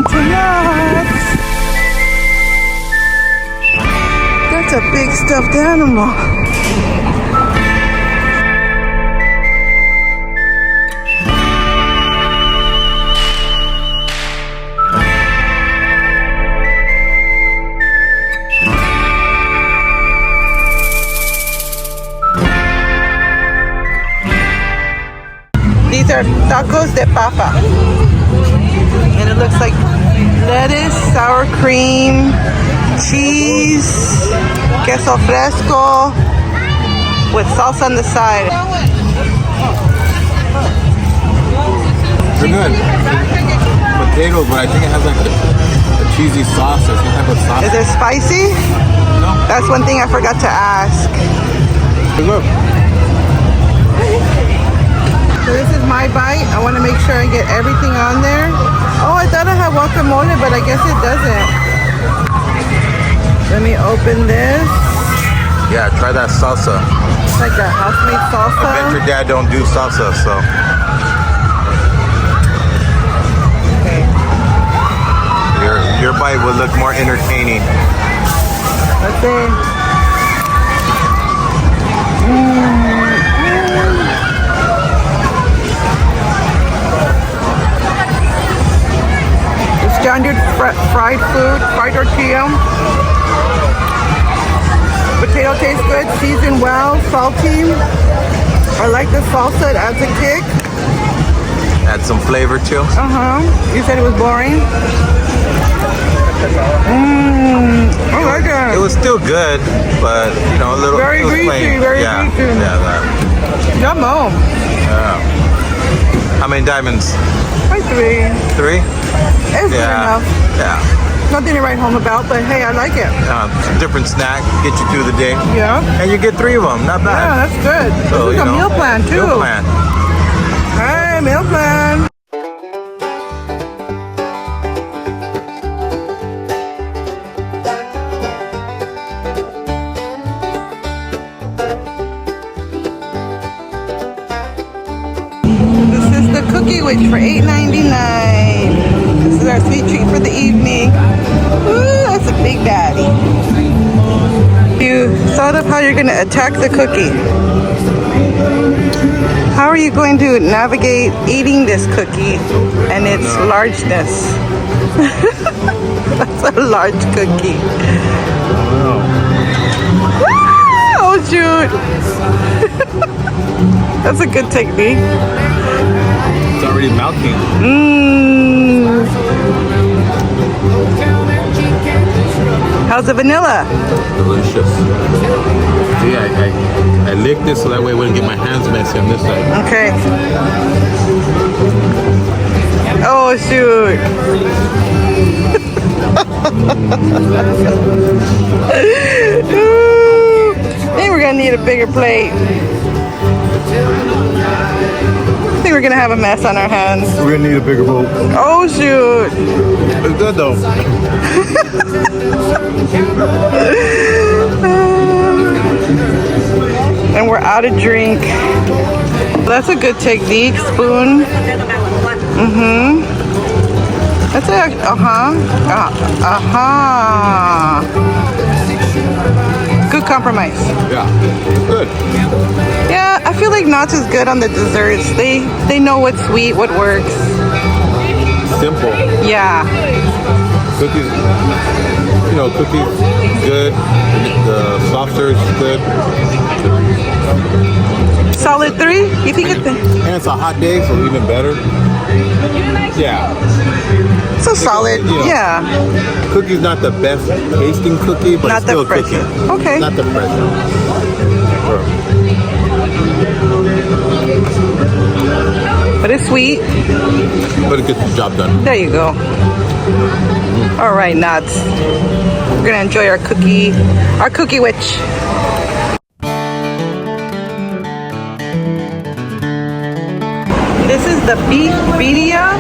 going to Knott's. That's a big stuffed animal. These are tacos de papa. And it looks like lettuce, sour cream, cheese, queso fresco, with salsa on the side. They're good. Potato, but I think it has like a cheesy sauce or some type of sauce. Is it spicy? No. That's one thing I forgot to ask. They're good. So this is my bite. I want to make sure I get everything on there. Oh, I thought I had guacamole, but I guess it doesn't. Let me open this. Yeah, try that salsa. It's like a house-made salsa. I bet your dad don't do salsa, so. Okay. Your bite will look more entertaining. Let's see. Standard fried food, fried tortilla. Potato tastes good, seasoned well, salty. I like the salsa, it adds a kick. Add some flavor too. You said it was boring? I like it. It was still good, but you know, a little. Very greasy, plain. very yeah. greasy. Yeah, that. Yummo. Yeah. How many diamonds? Like 3. 3? It's good enough. Yeah. Nothing to write home about, but hey, I like it. It's a different snack, get you through the day. Yeah. And you get 3 of them, not bad. Yeah, that's good. So, this is a meal plan too. Meal plan. Hey, meal plan. This is the cookie witch for $8.99. This is our sweet treat for the evening. Ooh, that's a big daddy. You thought of how you're going to attack the cookie. How are you going to navigate eating this cookie and its largeness? That's a large cookie. Oh, shoot. That's a good technique. It's already melting. How's the vanilla? Delicious. See, I licked it so that way I wouldn't get my hands messy on this side. Okay. Oh, shoot. I think we're gonna need a bigger plate. I think we're gonna have a mess on our hands. We're gonna need a bigger bowl. Oh, shoot. It's good though. And we're out of drink. That's a good technique. Spoon. That's it. Good compromise. Yeah. Good. Yeah, I feel like Knott's is good on the desserts. They know what's sweet, what works. Simple. Yeah. Cookies, you know, cookies good. The soft serve is good. Solid 3? You think it's And it's a hot day, so even better. Yeah. so solid? You know, Yeah. Cookie's not the best tasting cookie, but Not it's still the a cookie. freshest. Okay. Not the freshest. But it's sweet. But it gets the job done. There you go. All right, Knott's. We're gonna enjoy our cookie witch. This is the beef birria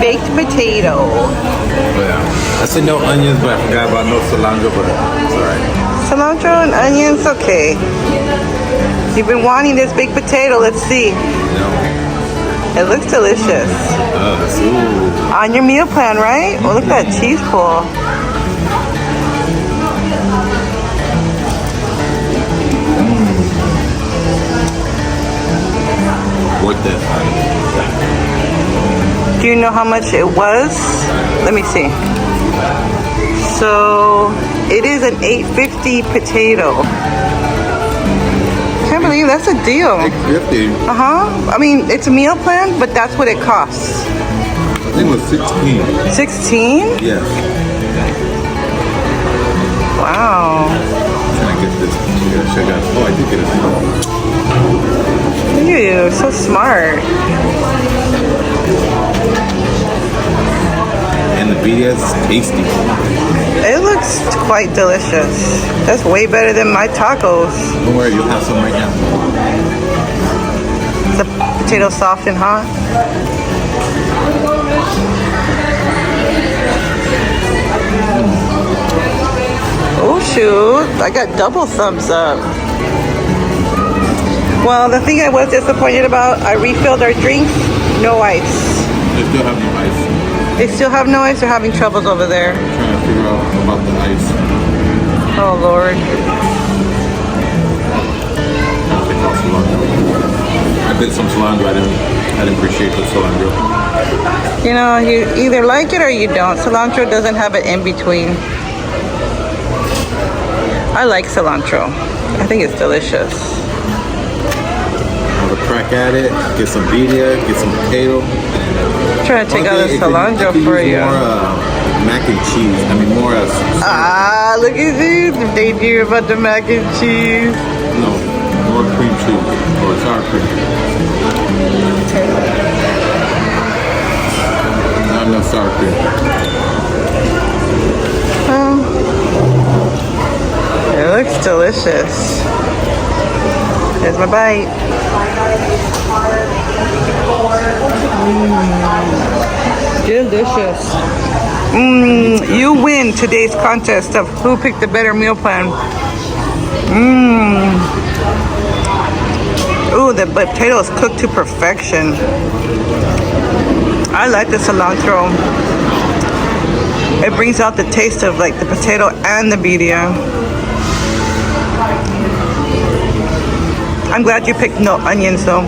baked potato. Oh, yeah. I said no onions, but I forgot about no cilantro, but it's alright. Cilantro and onions, okay. You've been wanting this baked potato. Let's see. It looks delicious. Ooh. On your meal plan, right? Well, look at that cheese pull. Worth it. Do you know how much it was? Let me see. So it is an $8.50 potato. Can't believe that's a deal. $8.50. I mean, it's a meal plan, but that's what it costs. I think it was 16. 16? Yes. Wow. Can I get this? Oh, I did get it. Look at you, so smart. And the birria is tasty. It looks quite delicious. That's way better than my tacos. Don't worry, you'll have some right now. The potato soft and hot. Oh shoot, I got double thumbs up. Well, the thing I was disappointed about, I refilled our drinks, no ice. They still have no ice. They still have no ice? They're having troubles over there. I'm trying to figure out about the ice. Oh Lord. I did some cilantro. I didn't appreciate the cilantro. You know, you either like it or you don't. Cilantro doesn't have an in-between. I like cilantro. I think it's delicious. Have a crack at it. Get some birria. Get some potato. I'm trying to take out the cilantro for you. More mac and cheese. I mean, more. Look at this. They hear about the mac and cheese. No, more cream cheese or sour cream. Not enough sour cream. It looks delicious. Here's my bite. Delicious. You win today's contest of who picked the better meal plan. Ooh, the potato is cooked to perfection. I like the cilantro. It brings out the taste of like the potato and the birria. I'm glad you picked no onions though.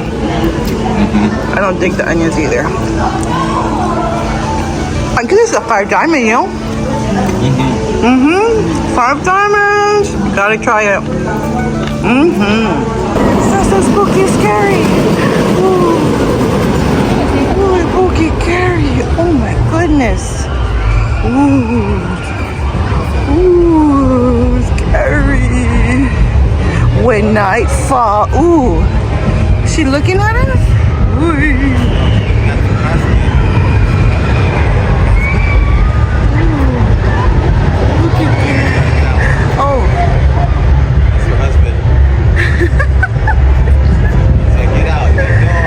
I don't dig the onions either. I guess this is a 5 diamond, you know? 5 diamonds. Gotta try it. That's so spooky, scary. Ooh, spooky, scary. Oh my goodness. Ooh, scary. When night fall. Ooh, is she looking at us? Ooh.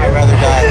I'd rather die.